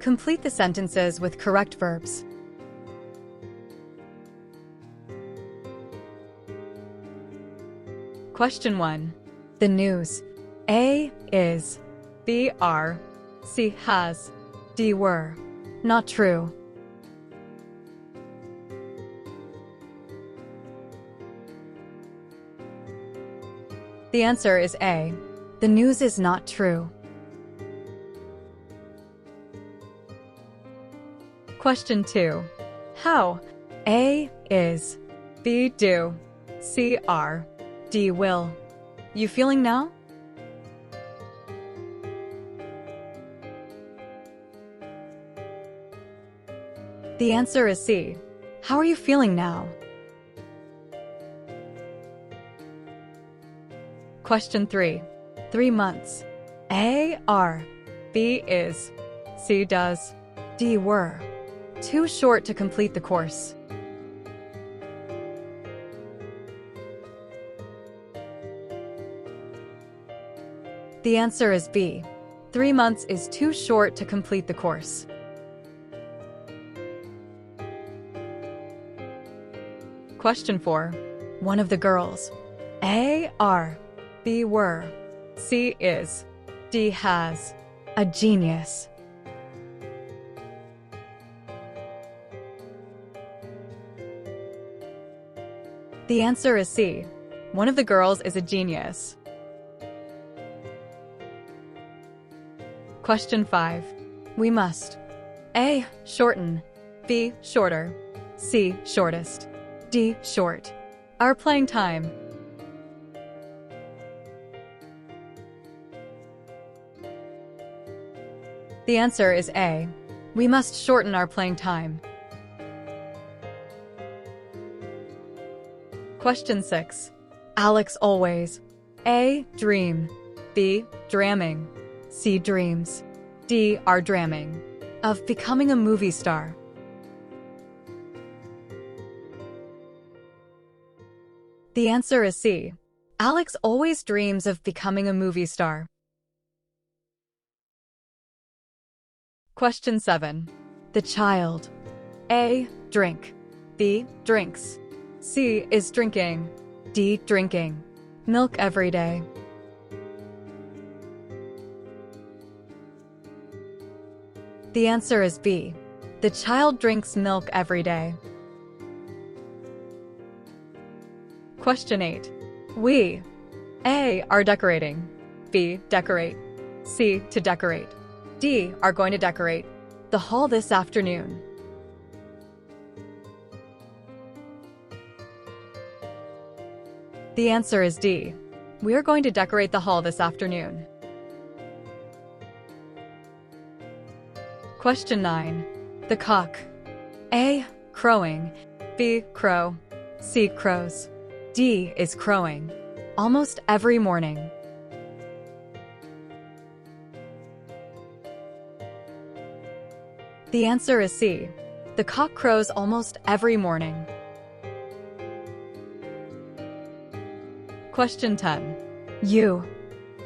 Complete the sentences with correct verbs. Question 1. The news. A is, B are, C has, D were. Not true. The answer is A. The news is not true. Question 2. How. A is, B do, C are, D will. You feeling now? The answer is C. How are you feeling now? Question 3. 3 months. A are, B is, C does, D were. Too short to complete the course. The answer is B. 3 months is too short to complete the course. Question 4. One of the girls. A are, B were, C is, D has. A genius. The answer is C. One of the girls is a genius. Question 5. We must. A. Shorten. B. Shorter. C. Shortest. D. Short. Our playing time. The answer is A. We must shorten our playing time. Question 6. Alex always. A. Dream. B. Dramming. C. Dreams. D. Are dramming. Of becoming a movie star. The answer is C. Alex always dreams of becoming a movie star. Question 7. The child. A. Drink. B. Drinks. C. Is drinking. D. Drinking. Milk every day. The answer is B. The child drinks milk every day. Question 8. We. A. Are decorating. B. Decorate. C. To decorate. D. Are going to decorate the hall this afternoon. The answer is D. We are going to decorate the hall this afternoon. Question 9. The cock. A. Crowing. B. Crow. C. Crows. D. Is crowing. Almost every morning. The answer is C. The cock crows almost every morning. Question 10. You.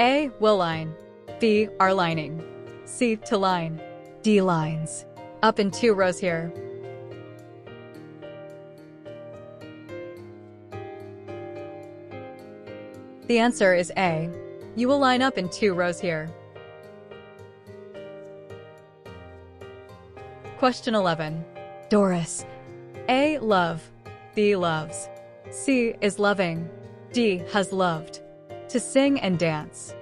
A. Will line. B. Are lining. C. To line. D. Lines. Up in 2 rows here. The answer is A. You will line up in 2 rows here. Question 11. Doris. A. Love. B. Loves. C. Is loving. D. Has loved. To sing and dance.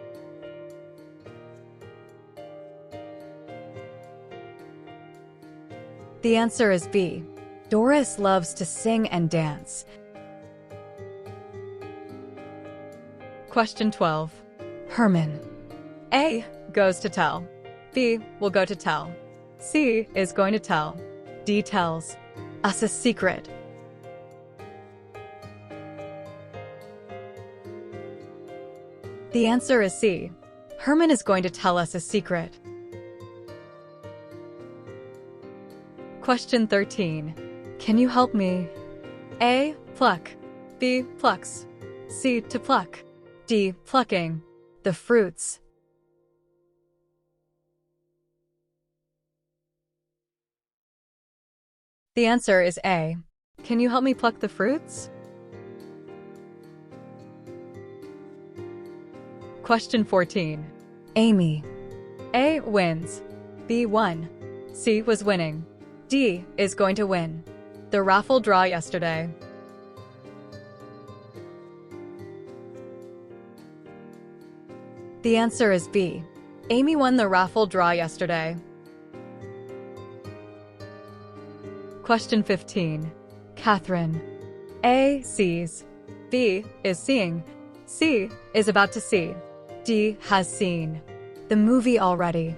The answer is B. Doris loves to sing and dance. Question 12. Herman. A. Goes to tell. B. Will go to tell. C. Is going to tell. D. Tells us a secret. The answer is C. Herman is going to tell us a secret. Question 13. Can you help me? A. Pluck. B. Plucks. C. To pluck. D. Plucking the fruits. The answer is A. Can you help me pluck the fruits? Question 14. Amy. A wins. B won. C was winning. D is going to win. The raffle draw yesterday. The answer is B. Amy won the raffle draw yesterday. Question 15. Catherine. A sees. B is seeing. C is about to see. D has seen the movie already.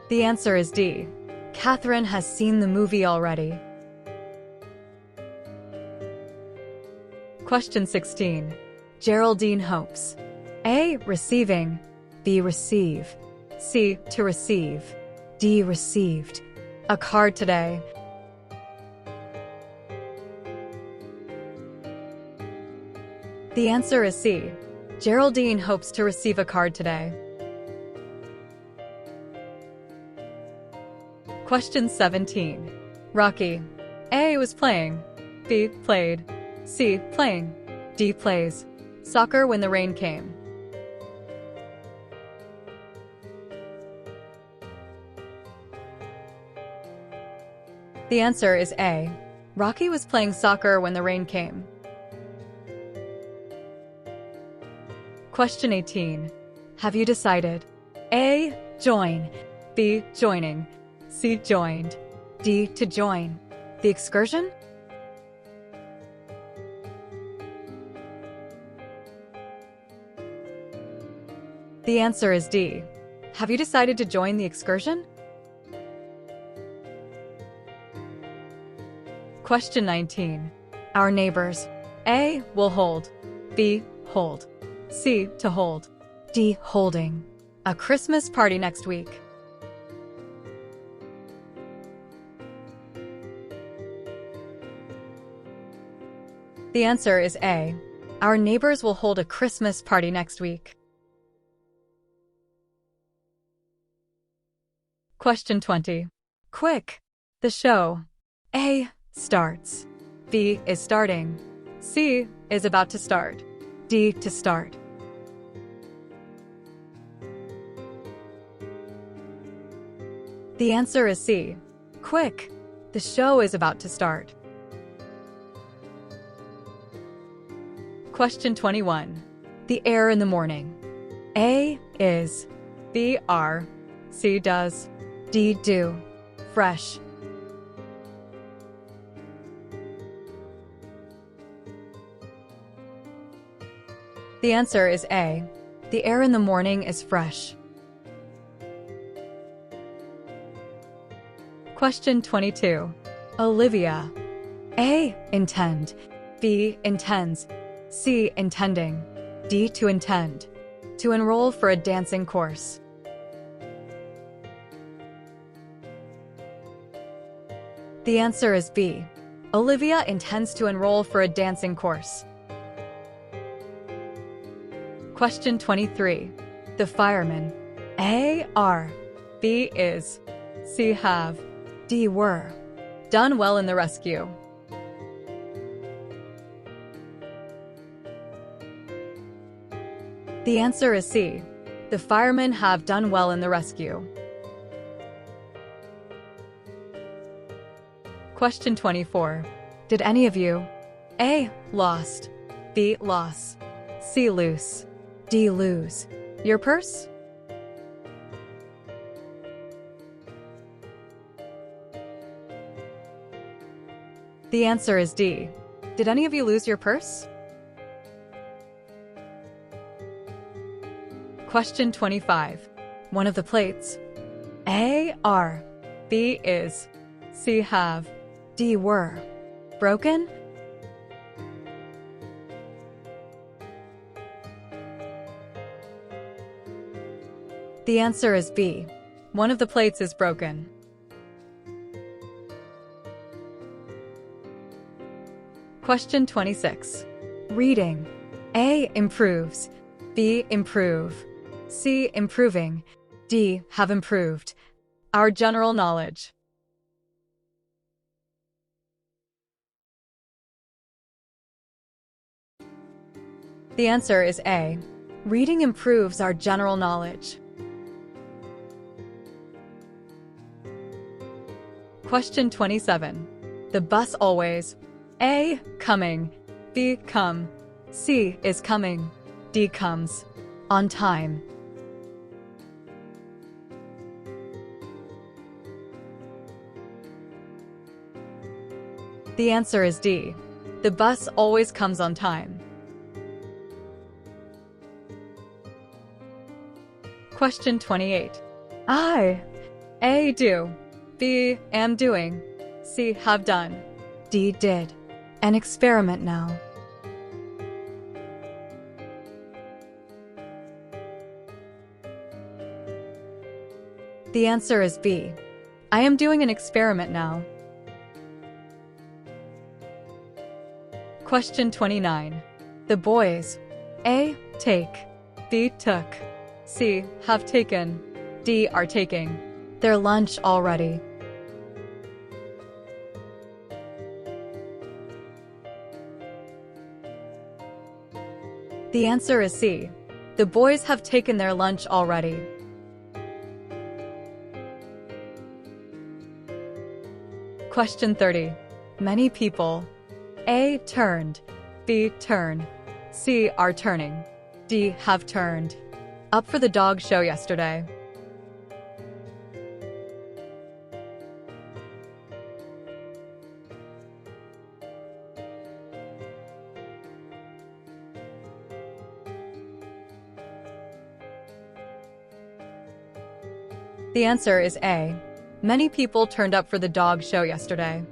The answer is D. Catherine has seen the movie already. Question 16. Geraldine hopes. A. Receiving. B. Receive. C. To receive. D. Received a card today. The answer is C. Geraldine hopes to receive a card today. Question 17. Rocky. A was playing. B played. C playing. D plays soccer when the rain came. The answer is A. Rocky was playing soccer when the rain came. Question 18. Have you decided? A. Join. B. Joining. C. Joined. D. To join the excursion? The answer is D. Have you decided to join the excursion? Question 19. Our neighbors. A. Will hold. B. Hold. C. To hold. D. Holding a Christmas party next week. The answer is A. Our neighbors will hold a Christmas party next week. Question 20. Quick. The show. A. Starts. B. Is starting. C. Is about to start. D. To start. The answer is C. Quick. The show is about to start. Question 21. The air in the morning. A. Is. B. Are. C. Does. D. Do. Fresh. The answer is A. The air in the morning is fresh. Question 22. Olivia. A. Intend. B. Intends. C. Intending. D. To intend. To enroll for a dancing course. The answer is B. Olivia intends to enroll for a dancing course. Question 23. The firemen. A. Are. B. Is. C. Have. D. Were done well in the rescue. The answer is C. The firemen have done well in the rescue. Question 24. Did any of you? A. Lost. B. Loss. C. Loose. D. Lose your purse? The answer is D. Did any of you lose your purse? Question 25. One of the plates. A. Are. B. Is. C. Have. D. Were broken? The answer is B. One of the plates is broken. Question 26. Reading. A. Improves. B. Improve. C. Improving. D. D. Have improved our general knowledge. The answer is A. Reading improves our general knowledge. Question 27. The bus always A. Coming, B. Come, C. Is coming, D. Comes on time. The answer is D. The bus always comes on time. Question 28. I. A. Do, B. Am doing, C. Have done, D. Did an experiment now. The answer is B. I am doing an experiment now. Question 29. The boys A. Take, B. Took, C. Have taken, D. Are taking their lunch already. The answer is C. The boys have taken their lunch already. Question 30. Many people A. Turned, B. Turn, C. Are turning, D. Have turned up for the dog show yesterday. The answer is A. Many people turned up for the dog show yesterday.